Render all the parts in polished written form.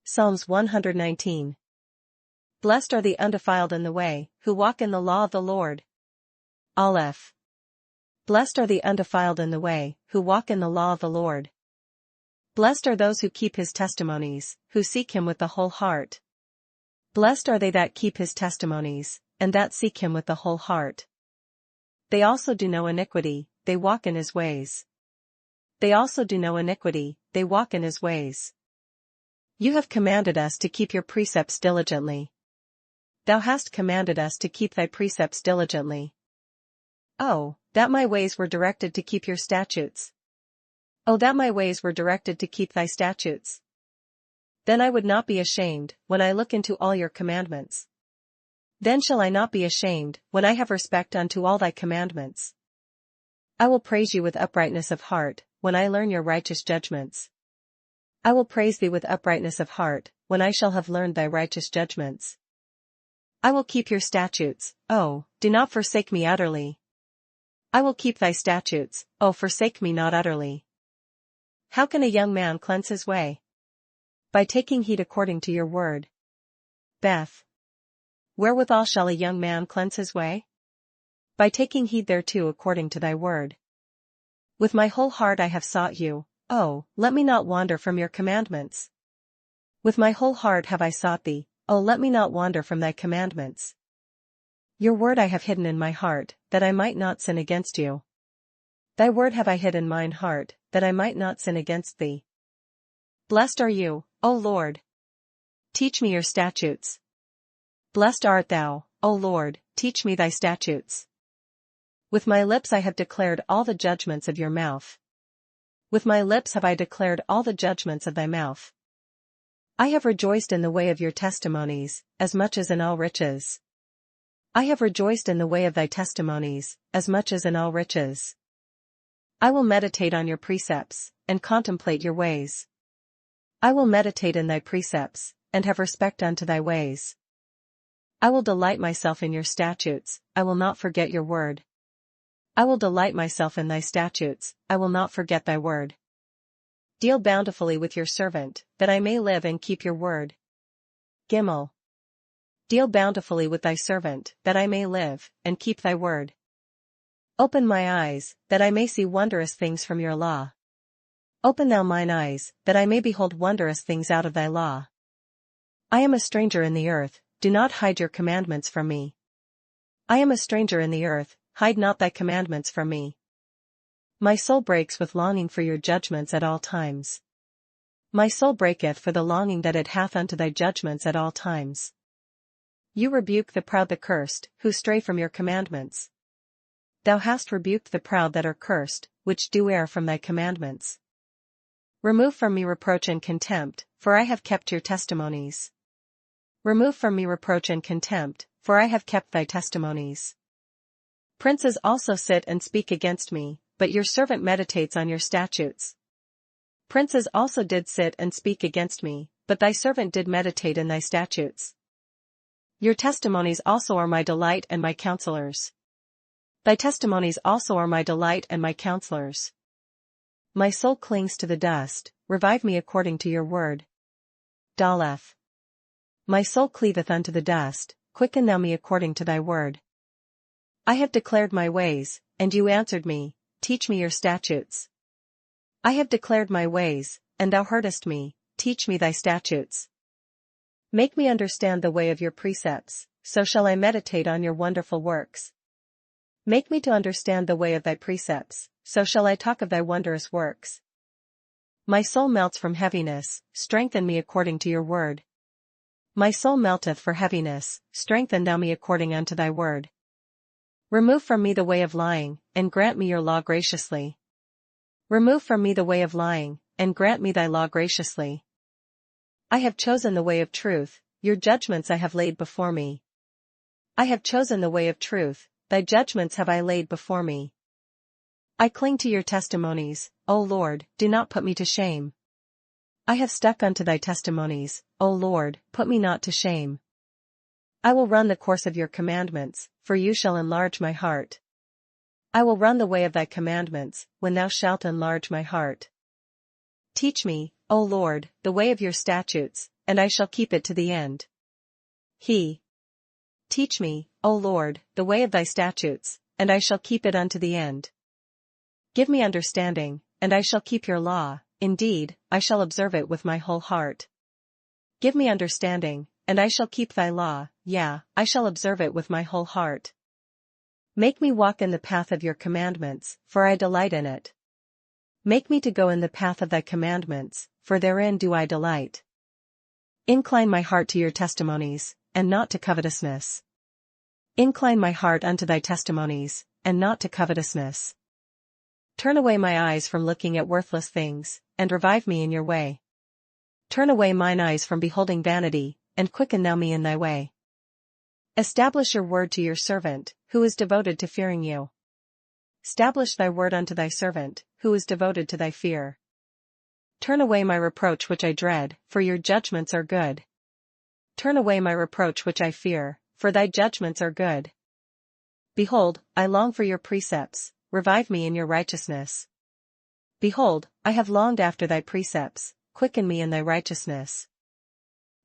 Psalms 119. Blessed are the undefiled in the way, who walk in the law of the Lord. Aleph. Blessed are the undefiled in the way, who walk in the law of the Lord. Blessed are those who keep his testimonies, who seek him with the whole heart. Blessed are they that keep his testimonies, and that seek him with the whole heart. They also do no iniquity, they walk in his ways. They also do no iniquity, they walk in his ways. You have commanded us to keep your precepts diligently. Thou hast commanded us to keep thy precepts diligently. Oh, that my ways were directed to keep your statutes. Oh, that my ways were directed to keep thy statutes. Then I would not be ashamed, when I look into all your commandments. Then shall I not be ashamed, when I have respect unto all thy commandments. I will praise you with uprightness of heart, when I learn your righteous judgments. I will praise thee with uprightness of heart, when I shall have learned thy righteous judgments. I will keep your statutes, oh, do not forsake me utterly. I will keep thy statutes, oh, forsake me not utterly. How can a young man cleanse his way? By taking heed according to your word. Beth. Wherewithal shall a young man cleanse his way? By taking heed thereto according to thy word. With my whole heart I have sought you, oh, let me not wander from your commandments. With my whole heart have I sought thee, oh, let me not wander from thy commandments. Your word I have hidden in my heart, that I might not sin against you. Thy word have I hid in mine heart, that I might not sin against thee. Blessed are you, O Lord. Teach me your statutes. Blessed art thou, O Lord, teach me thy statutes. With my lips I have declared all the judgments of your mouth. With my lips have I declared all the judgments of thy mouth. I have rejoiced in the way of your testimonies, as much as in all riches. I have rejoiced in the way of thy testimonies, as much as in all riches. I will meditate on your precepts, and contemplate your ways. I will meditate in thy precepts, and have respect unto thy ways. I will delight myself in your statutes, I will not forget your word. I will delight myself in thy statutes, I will not forget thy word. Deal bountifully with your servant, that I may live and keep your word. Gimel. Deal bountifully with thy servant, that I may live, and keep thy word. Open my eyes, that I may see wondrous things from your law. Open thou mine eyes, that I may behold wondrous things out of thy law. I am a stranger in the earth, do not hide your commandments from me. I am a stranger in the earth, hide not thy commandments from me. My soul breaks with longing for your judgments at all times. My soul breaketh for the longing that it hath unto thy judgments at all times. You rebuke the proud the cursed, who stray from your commandments. Thou hast rebuked the proud that are cursed, which do err from thy commandments. Remove from me reproach and contempt, for I have kept your testimonies. Remove from me reproach and contempt, for I have kept thy testimonies. Princes also sit and speak against me, but your servant meditates on your statutes. Princes also did sit and speak against me, but thy servant did meditate in thy statutes. Your testimonies also are my delight and my counselors. Thy testimonies also are my delight and my counselors. My soul clings to the dust, revive me according to your word. Daleth. My soul cleaveth unto the dust, quicken thou me according to thy word. I have declared my ways, and you answered me, teach me your statutes. I have declared my ways, and thou heardest me, teach me thy statutes. Make me understand the way of your precepts, so shall I meditate on your wonderful works. Make me to understand the way of thy precepts, so shall I talk of thy wondrous works. My soul melts from heaviness, strengthen me according to your word. My soul melteth for heaviness, strengthen thou me according unto thy word. Remove from me the way of lying, and grant me your law graciously. Remove from me the way of lying, and grant me thy law graciously. I have chosen the way of truth, your judgments I have laid before me. I have chosen the way of truth, thy judgments have I laid before me. I cling to your testimonies, O Lord, do not put me to shame. I have stuck unto thy testimonies, O Lord, put me not to shame. I will run the course of your commandments, for you shall enlarge my heart. I will run the way of thy commandments, when thou shalt enlarge my heart. Teach me, O Lord, the way of your statutes, and I shall keep it to the end. Teach me, O Lord, the way of thy statutes, and I shall keep it unto the end. Give me understanding, and I shall keep your law, indeed, I shall observe it with my whole heart. Give me understanding, and I shall keep thy law, yea, I shall observe it with my whole heart. Make me walk in the path of your commandments, for I delight in it. Make me to go in the path of thy commandments, for therein do I delight. Incline my heart to your testimonies, and not to covetousness. Incline my heart unto thy testimonies, and not to covetousness. Turn away my eyes from looking at worthless things, and revive me in your way. Turn away mine eyes from beholding vanity, and quicken thou me in thy way. Establish your word to your servant, who is devoted to fearing you. Stablish thy word unto thy servant, who is devoted to thy fear. Turn away my reproach which I dread, for your judgments are good. Turn away my reproach which I fear, for thy judgments are good. Behold, I long for your precepts, revive me in your righteousness. Behold, I have longed after thy precepts, quicken me in thy righteousness.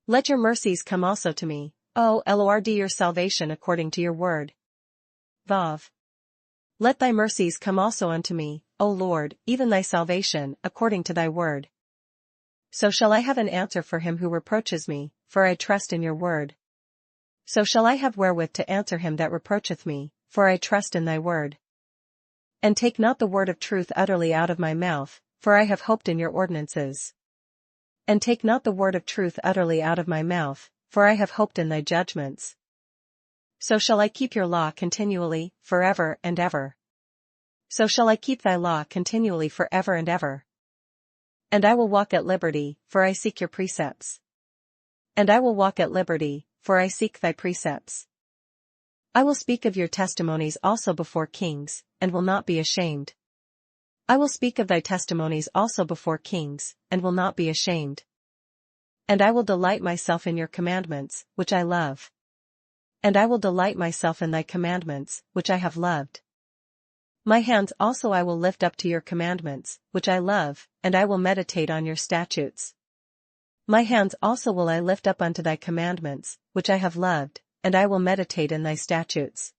Let your mercies come also to me, O Lord, your salvation according to your word. Vav. Let thy mercies come also unto me, O Lord, even thy salvation, according to thy word. So shall I have an answer for him who reproaches me, for I trust in your word. So shall I have wherewith to answer him that reproacheth me, for I trust in thy word. And take not the word of truth utterly out of my mouth, for I have hoped in your ordinances. And take not the word of truth utterly out of my mouth, for I have hoped in thy judgments. So shall I keep your law continually, forever and ever. So shall I keep thy law continually forever and ever. And I will walk at liberty, for I seek your precepts. And I will walk at liberty, for I seek thy precepts. I will speak of your testimonies also before kings, and will not be ashamed. I will speak of thy testimonies also before kings, and will not be ashamed. And I will delight myself in your commandments, which I love. And I will delight myself in thy commandments, which I have loved. My hands also I will lift up to your commandments, which I love, and I will meditate on your statutes. My hands also will I lift up unto thy commandments, which I have loved, and I will meditate in thy statutes.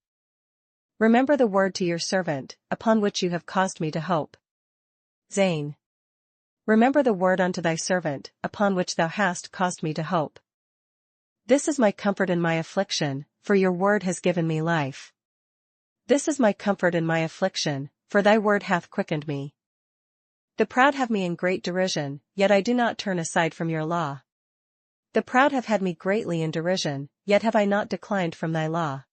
Remember the word to your servant, upon which you have caused me to hope. Zain. Remember the word unto thy servant, upon which thou hast caused me to hope. This is my comfort in my affliction, for your word has given me life. This is my comfort in my affliction, for thy word hath quickened me. The proud have me in great derision, yet I do not turn aside from your law. The proud have had me greatly in derision, yet have I not declined from thy law.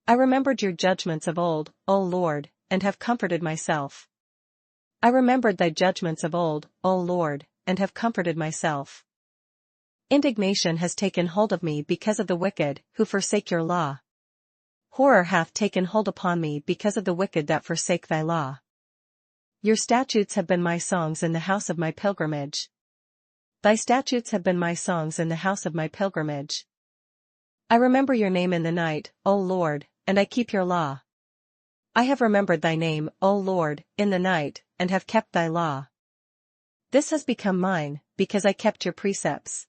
I remembered your judgments of old, O Lord, and have comforted myself. I remembered thy judgments of old, O Lord, and have comforted myself. Indignation has taken hold of me because of the wicked, who forsake your law. Horror hath taken hold upon me because of the wicked that forsake thy law. Your statutes have been my songs in the house of my pilgrimage. Thy statutes have been my songs in the house of my pilgrimage. I remember your name in the night, O Lord, and I keep your law. I have remembered thy name, O Lord, in the night, and have kept thy law. This has become mine, because I kept your precepts.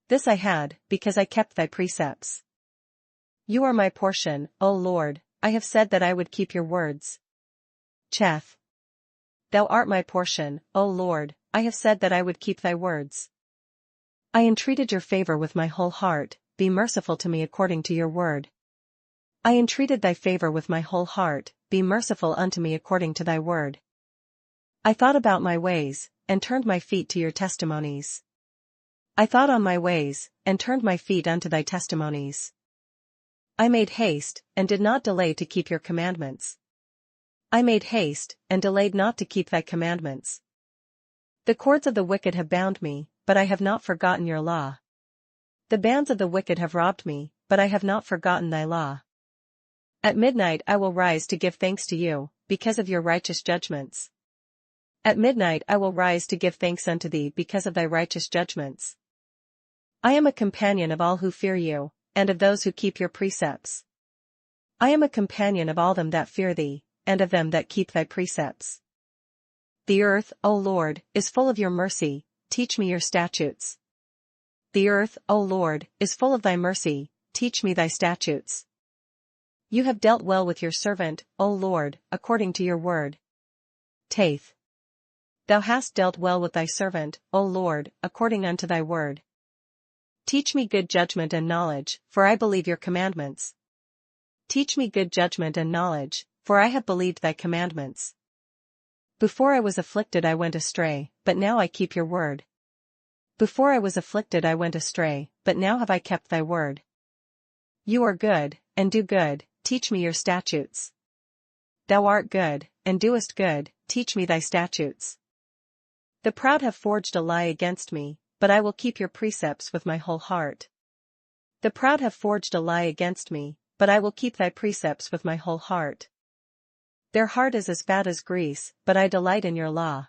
This I had, because I kept thy precepts. You are my portion, O Lord, I have said that I would keep your words. Cheth. Thou art my portion, O Lord, I have said that I would keep thy words. I entreated your favor with my whole heart, be merciful to me according to your word. I entreated thy favor with my whole heart, be merciful unto me according to thy word. I thought about my ways, and turned my feet to your testimonies. I thought on my ways, and turned my feet unto thy testimonies. I made haste, and did not delay to keep your commandments. I made haste, and delayed not to keep thy commandments. The cords of the wicked have bound me, but I have not forgotten your law. The bands of the wicked have robbed me, but I have not forgotten thy law. At midnight I will rise to give thanks to you, because of your righteous judgments. At midnight I will rise to give thanks unto thee because of thy righteous judgments. I am a companion of all who fear you, and of those who keep your precepts. I am a companion of all them that fear thee, and of them that keep thy precepts. The earth, O Lord, is full of your mercy, teach me your statutes. The earth, O Lord, is full of thy mercy, teach me thy statutes. You have dealt well with your servant, O Lord, according to your word. Taith. Thou hast dealt well with thy servant, O Lord, according unto thy word. Teach me good judgment and knowledge, for I believe your commandments. Teach me good judgment and knowledge, for I have believed thy commandments. Before I was afflicted I went astray, but now I keep your word. Before I was afflicted I went astray, but now have I kept thy word. You are good, and do good, teach me your statutes. Thou art good, and doest good, teach me thy statutes. The proud have forged a lie against me, but I will keep your precepts with my whole heart. The proud have forged a lie against me, but I will keep thy precepts with my whole heart. Their heart is as fat as grease, but I delight in your law.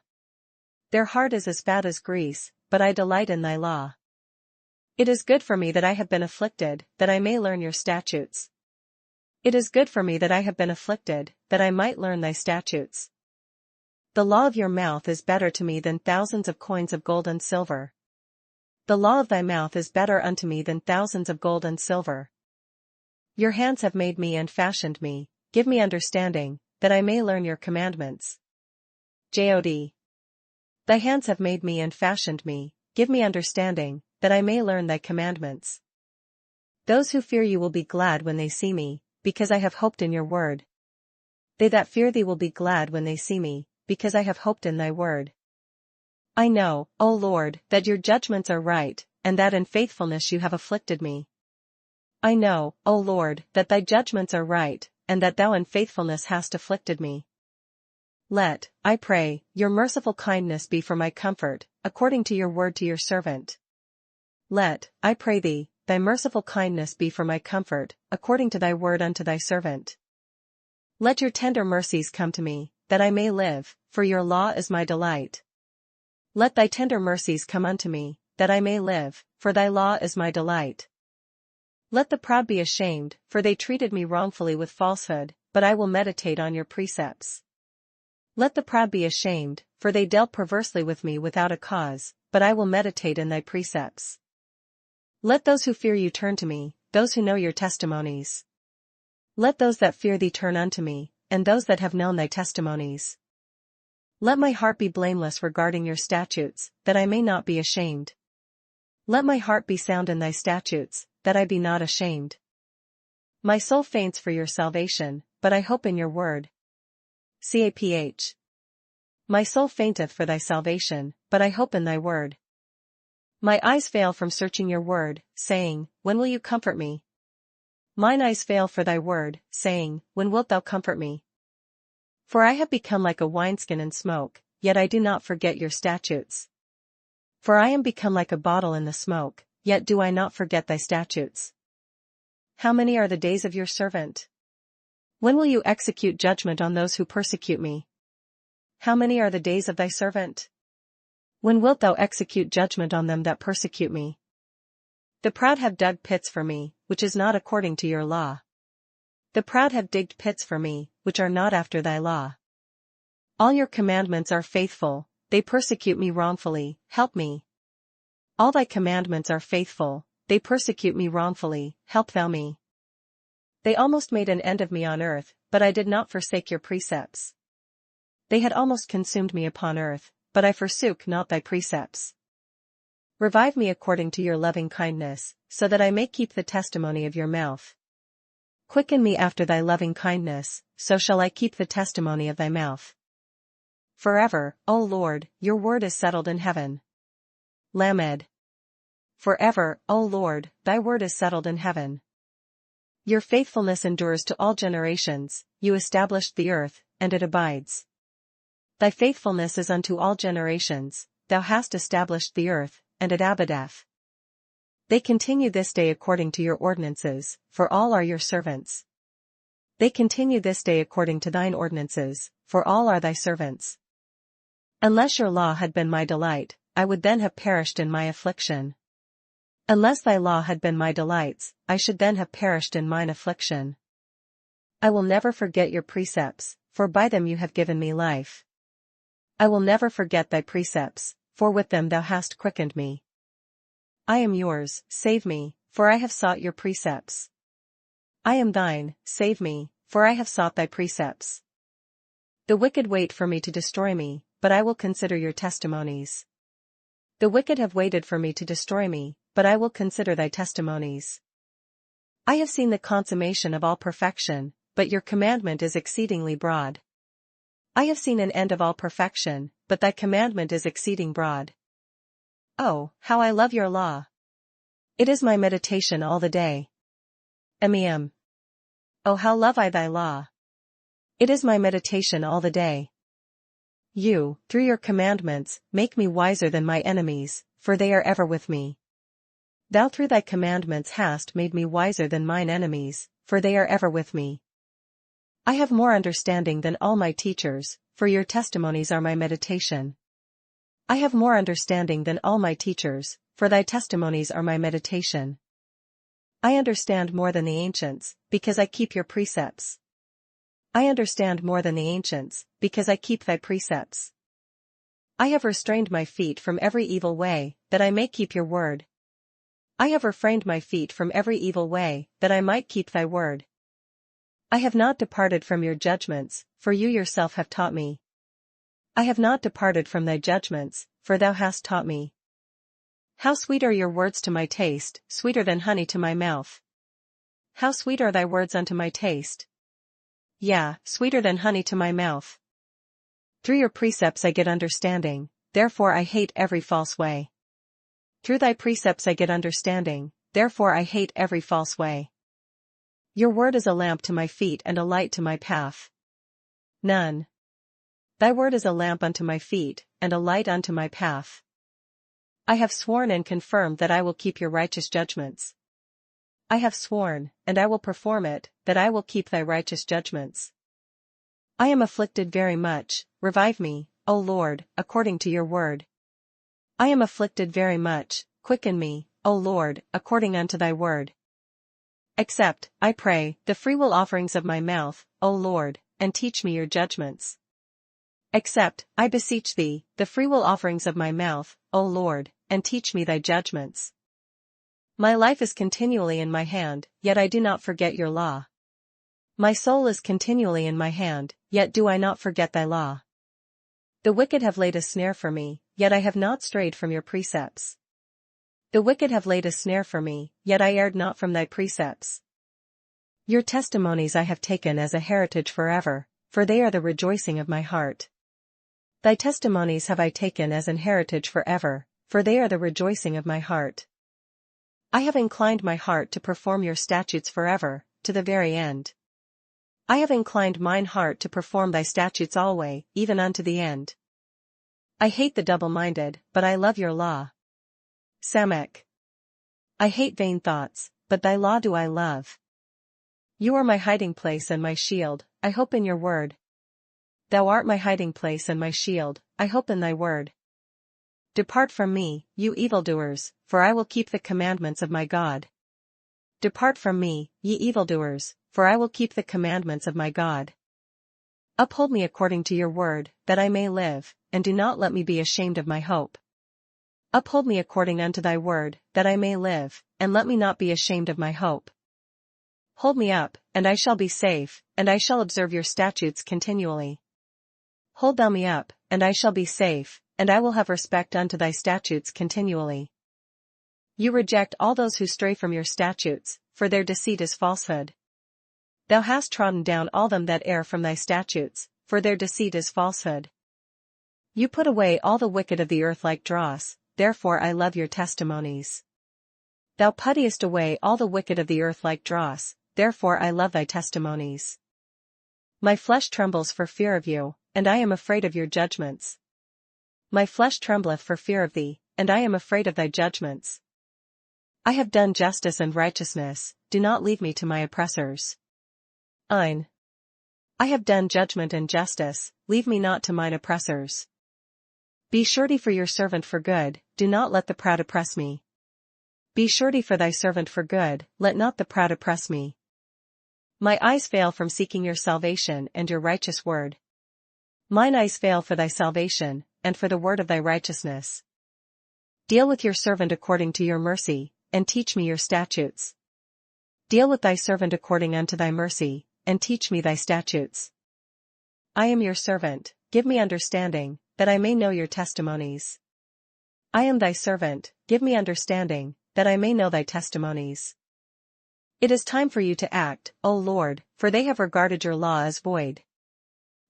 Their heart is as fat as grease, but I delight in thy law. It is good for me that I have been afflicted, that I may learn your statutes. It is good for me that I have been afflicted, that I might learn thy statutes. The law of your mouth is better to me than thousands of coins of gold and silver. The law of thy mouth is better unto me than thousands of gold and silver. Your hands have made me and fashioned me, give me understanding, that I may learn your commandments. Jod. Thy hands have made me and fashioned me, give me understanding, that I may learn thy commandments. Those who fear you will be glad when they see me, because I have hoped in your word. They that fear thee will be glad when they see me, because I have hoped in thy word. I know, O Lord, that your judgments are right, and that in faithfulness you have afflicted me. I know, O Lord, that thy judgments are right, and that thou in faithfulness hast afflicted me. Let, I pray, your merciful kindness be for my comfort, according to your word to your servant. Let, I pray thee, thy merciful kindness be for my comfort, according to thy word unto thy servant. Let your tender mercies come to me, that I may live, for your law is my delight. Let thy tender mercies come unto me, that I may live, for thy law is my delight. Let the proud be ashamed, for they treated me wrongfully with falsehood, but I will meditate on your precepts. Let the proud be ashamed, for they dealt perversely with me without a cause, but I will meditate in thy precepts. Let those who fear you turn to me, those who know your testimonies. Let those that fear thee turn unto me, and those that have known thy testimonies. Let my heart be blameless regarding your statutes, that I may not be ashamed. Let my heart be sound in thy statutes, that I be not ashamed. My soul faints for your salvation, but I hope in your word. Caph. My soul fainteth for thy salvation, but I hope in thy word. My eyes fail from searching your word, saying, when will you comfort me? Mine eyes fail for thy word, saying, when wilt thou comfort me? For I have become like a wineskin in smoke, yet I do not forget your statutes. For I am become like a bottle in the smoke, yet do I not forget thy statutes. How many are the days of your servant? When will you execute judgment on those who persecute me? How many are the days of thy servant? When wilt thou execute judgment on them that persecute me? The proud have dug pits for me, which is not according to your law. The proud have digged pits for me, which are not after thy law. All your commandments are faithful, they persecute me wrongfully, help me. All thy commandments are faithful, they persecute me wrongfully, help thou me. They almost made an end of me on earth, but I did not forsake your precepts. They had almost consumed me upon earth, but I forsook not thy precepts. Revive me according to your loving kindness, so that I may keep the testimony of your mouth. Quicken me after thy loving kindness, so shall I keep the testimony of thy mouth. Forever, O Lord, your word is settled in heaven. Lamed. Forever, O Lord, thy word is settled in heaven. Your faithfulness endures to all generations, you established the earth, and it abides. Thy faithfulness is unto all generations, thou hast established the earth, and it abideth. They continue this day according to your ordinances, for all are your servants. They continue this day according to thine ordinances, for all are thy servants. Unless your law had been my delight, I would then have perished in my affliction. Unless thy law had been my delights, I should then have perished in mine affliction. I will never forget your precepts, for by them you have given me life. I will never forget thy precepts, for with them thou hast quickened me. I am yours, save me, for I have sought your precepts. I am thine, save me, for I have sought thy precepts. The wicked wait for me to destroy me, but I will consider your testimonies. The wicked have waited for me to destroy me, but I will consider thy testimonies. I have seen the consummation of all perfection, but your commandment is exceedingly broad. I have seen an end of all perfection, but thy commandment is exceeding broad. Oh, how I love your law! It is my meditation all the day. Mem. Oh, how love I thy law! It is my meditation all the day. You, through your commandments, make me wiser than my enemies, for they are ever with me. Thou through thy commandments hast made me wiser than mine enemies, for they are ever with me. I have more understanding than all my teachers, for your testimonies are my meditation. I have more understanding than all my teachers, for thy testimonies are my meditation. I understand more than the ancients, because I keep your precepts. I understand more than the ancients, because I keep thy precepts. I have restrained my feet from every evil way, that I may keep your word. I have refrained my feet from every evil way, that I might keep thy word. I have not departed from your judgments, for you yourself have taught me. I have not departed from thy judgments, for thou hast taught me. How sweet are your words to my taste, sweeter than honey to my mouth. How sweet are thy words unto my taste. Yea, sweeter than honey to my mouth. Through your precepts I get understanding, therefore I hate every false way. Through thy precepts I get understanding, therefore I hate every false way. Your word is a lamp to my feet and a light to my path. None. Thy word is a lamp unto my feet, and a light unto my path. I have sworn and confirmed that I will keep your righteous judgments. I have sworn, and I will perform it, that I will keep thy righteous judgments. I am afflicted very much, revive me, O Lord, according to your word. I am afflicted very much, quicken me, O Lord, according unto thy word. Accept, I pray, the freewill offerings of my mouth, O Lord, and teach me your judgments. Accept, I beseech thee, the freewill offerings of my mouth, O Lord, and teach me thy judgments. My life is continually in my hand, yet I do not forget your law. My soul is continually in my hand, yet do I not forget thy law. The wicked have laid a snare for me, yet I have not strayed from your precepts. The wicked have laid a snare for me, yet I erred not from thy precepts. Your testimonies I have taken as a heritage forever, for they are the rejoicing of my heart. Thy testimonies have I taken as an heritage forever, for they are the rejoicing of my heart. I have inclined my heart to perform your statutes forever, to the very end. I have inclined mine heart to perform thy statutes alway, even unto the end. I hate the double-minded, but I love your law. Samek. I hate vain thoughts, but thy law do I love. You are my hiding place and my shield, I hope in your word. Thou art my hiding place and my shield, I hope in thy word. Depart from me, you evildoers, for I will keep the commandments of my God. Depart from me, ye evildoers, for I will keep the commandments of my God. Uphold me according to your word, that I may live, and do not let me be ashamed of my hope. Uphold me according unto thy word, that I may live, and let me not be ashamed of my hope. Hold me up, and I shall be safe, and I shall observe your statutes continually. Hold thou me up, and I shall be safe, and I will have respect unto thy statutes continually. You reject all those who stray from your statutes, for their deceit is falsehood. Thou hast trodden down all them that err from thy statutes, for their deceit is falsehood. You put away all the wicked of the earth like dross, therefore I love your testimonies. Thou puttest away all the wicked of the earth like dross, therefore I love thy testimonies. My flesh trembles for fear of you, and I am afraid of your judgments. My flesh trembleth for fear of thee, and I am afraid of thy judgments. I have done justice and righteousness, do not leave me to my oppressors. Ein. I have done judgment and justice, leave me not to mine oppressors. Be surety for your servant for good, do not let the proud oppress me. Be surety for thy servant for good, let not the proud oppress me. My eyes fail from seeking your salvation and your righteous word. Mine eyes fail for thy salvation, and for the word of thy righteousness. Deal with your servant according to your mercy, and teach me your statutes. Deal with thy servant according unto thy mercy, and teach me thy statutes. I am your servant, give me understanding, that I may know your testimonies. I am thy servant, give me understanding, that I may know thy testimonies. It is time for you to act, O Lord, for they have regarded your law as void.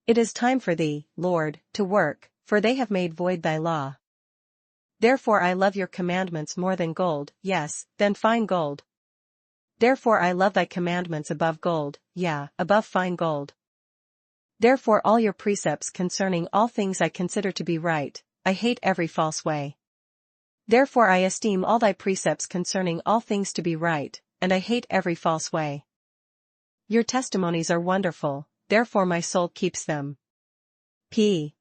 It is time for thee, Lord, to work, for they have made void thy law. Therefore I love your commandments more than gold, yes, than fine gold. Therefore I love thy commandments above gold, yea, above fine gold. Therefore all your precepts concerning all things I consider to be right, I hate every false way. Therefore I esteem all thy precepts concerning all things to be right, and I hate every false way. Your testimonies are wonderful, therefore my soul keeps them. P.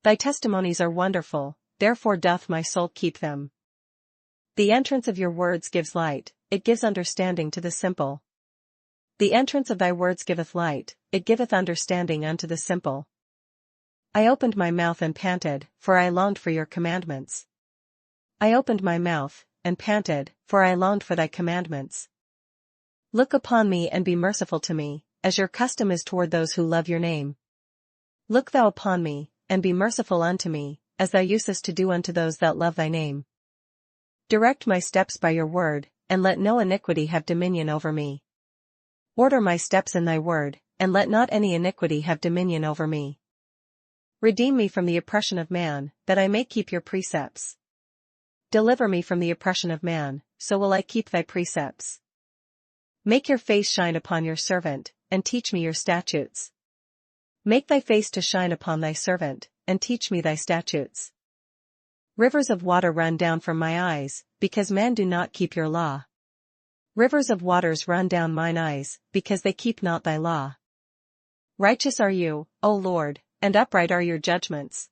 Thy testimonies are wonderful, therefore doth my soul keep them. The entrance of your words gives light, it gives understanding to the simple. The entrance of thy words giveth light, it giveth understanding unto the simple. I opened my mouth and panted, for I longed for your commandments. I opened my mouth, and panted, for I longed for thy commandments. Look upon me and be merciful to me, as your custom is toward those who love your name. Look thou upon me, and be merciful unto me, as thou usest to do unto those that love thy name. Direct my steps by your word, and let no iniquity have dominion over me. Order my steps in thy word, and let not any iniquity have dominion over me. Redeem me from the oppression of man, that I may keep your precepts. Deliver me from the oppression of man, so will I keep thy precepts. Make your face shine upon your servant, and teach me your statutes. Make thy face to shine upon thy servant, and teach me thy statutes. Rivers of water run down from my eyes, because men do not keep your law. Rivers of waters run down mine eyes, because they keep not thy law. Righteous are you, O Lord, and upright are your judgments.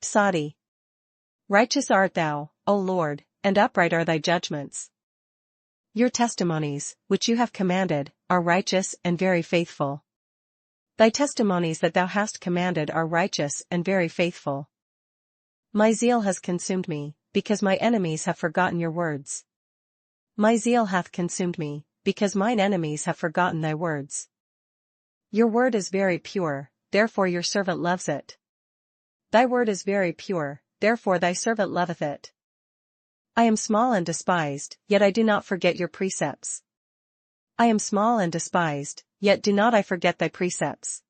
Psalm. Righteous art thou, O Lord, and upright are thy judgments. Your testimonies, which you have commanded, are righteous and very faithful. Thy testimonies that thou hast commanded are righteous and very faithful. My zeal has consumed me, because my enemies have forgotten your words. My zeal hath consumed me, because mine enemies have forgotten thy words. Your word is very pure, therefore your servant loves it. Thy word is very pure, therefore thy servant loveth it. I am small and despised, yet I do not forget your precepts. I am small and despised, yet do not I forget thy precepts.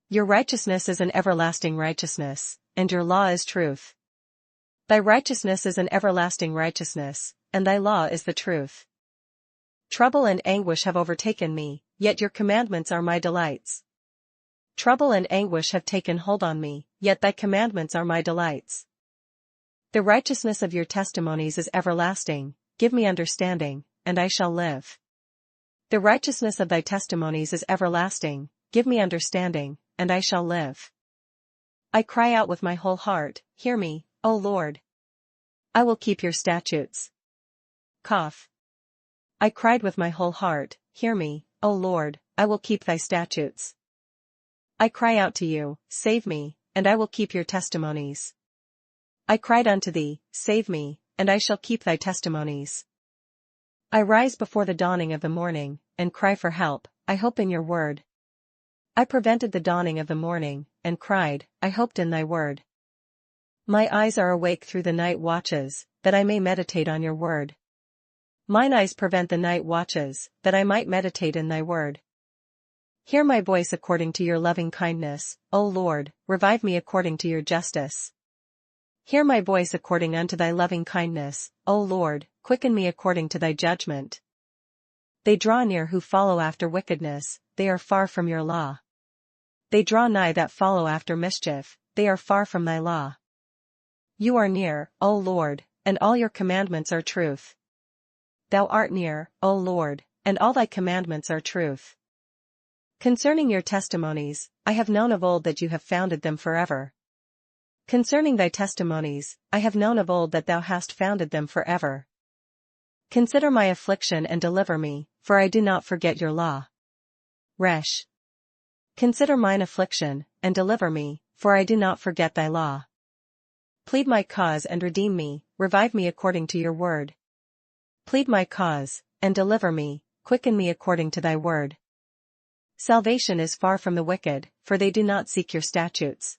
Your righteousness is an everlasting righteousness, and your law is truth. Thy righteousness is an everlasting righteousness, and thy law is the truth. Trouble and anguish have overtaken me, yet your commandments are my delights. Trouble and anguish have taken hold on me, yet thy commandments are my delights. The righteousness of your testimonies is everlasting, give me understanding, and I shall live. The righteousness of thy testimonies is everlasting, give me understanding, and I shall live. I cry out with my whole heart, hear me, O Lord. I will keep your statutes. Cough. I cried with my whole heart, hear me, O Lord, I will keep thy statutes. I cry out to you, save me, and I will keep your testimonies. I cried unto thee, save me, and I shall keep thy testimonies. I rise before the dawning of the morning, and cry for help, I hope in your word. I prevented the dawning of the morning, and cried, I hoped in thy word. My eyes are awake through the night watches, that I may meditate on your word. Mine eyes prevent the night watches, that I might meditate in thy word. Hear my voice according to your loving kindness, O Lord, revive me according to your justice. Hear my voice according unto thy loving kindness, O Lord, quicken me according to thy judgment. They draw near who follow after wickedness, they are far from your law. They draw nigh that follow after mischief, they are far from thy law. You are near, O Lord, and all your commandments are truth. Thou art near, O Lord, and all thy commandments are truth. Concerning your testimonies, I have known of old that you have founded them forever. Concerning thy testimonies, I have known of old that thou hast founded them forever. Consider my affliction and deliver me, for I do not forget your law. Resh. Consider mine affliction, and deliver me, for I do not forget thy law. Plead my cause and redeem me, revive me according to your word. Plead my cause, and deliver me, quicken me according to thy word. Salvation is far from the wicked, for they do not seek your statutes.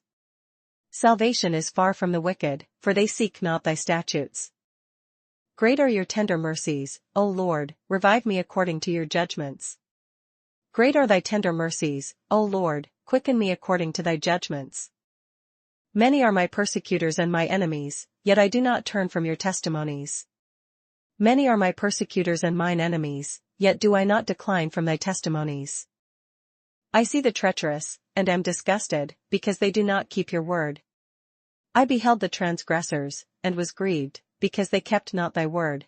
Salvation is far from the wicked, for they seek not thy statutes. Great are your tender mercies, O Lord, revive me according to your judgments. Great are thy tender mercies, O Lord, quicken me according to thy judgments. Many are my persecutors and my enemies, yet I do not turn from your testimonies. Many are my persecutors and mine enemies, yet do I not decline from thy testimonies. I see the treacherous, and am disgusted, because they do not keep your word. I beheld the transgressors, and was grieved, because they kept not thy word.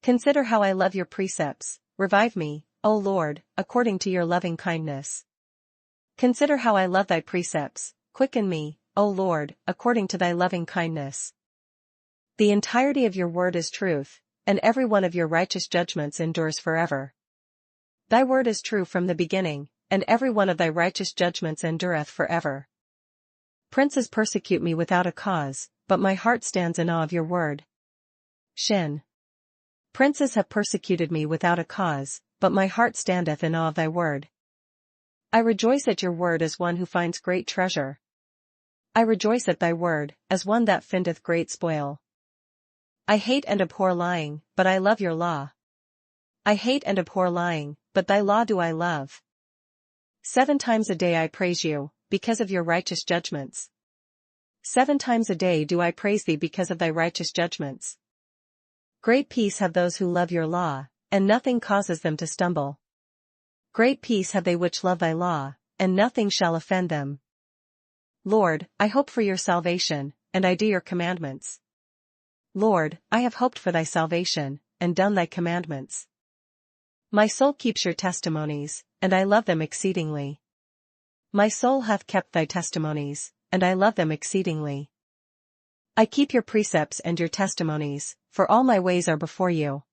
Consider how I love your precepts, revive me, O Lord, according to your loving kindness. Consider how I love thy precepts, quicken me, O Lord, according to thy loving kindness. The entirety of your word is truth, and every one of your righteous judgments endures forever. Thy word is true from the beginning, and every one of thy righteous judgments endureth forever. Princes persecute me without a cause, but my heart stands in awe of your word. Shin. Princes have persecuted me without a cause, but my heart standeth in awe of thy word. I rejoice at your word as one who finds great treasure. I rejoice at thy word, as one that findeth great spoil. I hate and abhor lying, but I love your law. I hate and abhor lying, but thy law do I love. 7 times a day I praise you, because of your righteous judgments. 7 times a day do I praise thee because of thy righteous judgments. Great peace have those who love your law, and nothing causes them to stumble. Great peace have they which love thy law, and nothing shall offend them. Lord, I hope for your salvation, and I do your commandments. Lord, I have hoped for thy salvation, and done thy commandments. My soul keeps your testimonies, and I love them exceedingly. My soul hath kept thy testimonies, and I love them exceedingly. I keep your precepts and your testimonies, for all my ways are before you.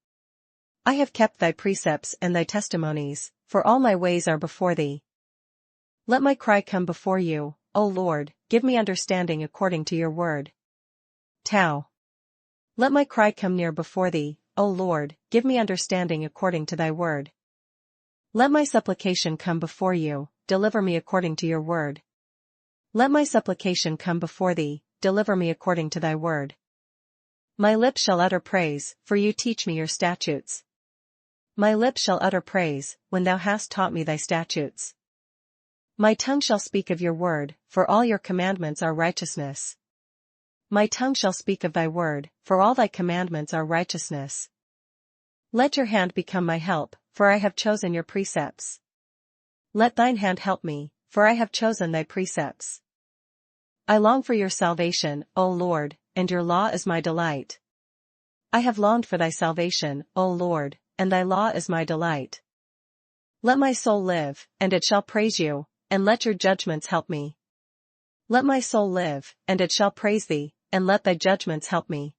I have kept thy precepts and thy testimonies, for all my ways are before thee. Let my cry come before you, O Lord, give me understanding according to your word. Tau. Let my cry come near before thee, O Lord, give me understanding according to thy word. Let my supplication come before you, deliver me according to your word. Let my supplication come before thee, deliver me according to thy word. My lips shall utter praise, for you teach me your statutes. My lips shall utter praise, when thou hast taught me thy statutes. My tongue shall speak of your word, for all your commandments are righteousness. My tongue shall speak of thy word, for all thy commandments are righteousness. Let your hand become my help, for I have chosen your precepts. Let thine hand help me, for I have chosen thy precepts. I long for your salvation, O Lord, and your law is my delight. I have longed for thy salvation, O Lord, and thy law is my delight. Let my soul live, and it shall praise you, and let your judgments help me. Let my soul live, and it shall praise thee, and let thy judgments help me.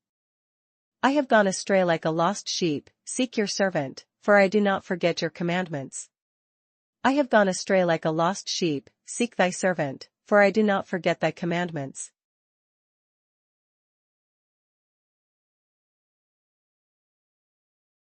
I have gone astray like a lost sheep, seek your servant, for I do not forget your commandments. I have gone astray like a lost sheep, seek thy servant, for I do not forget thy commandments.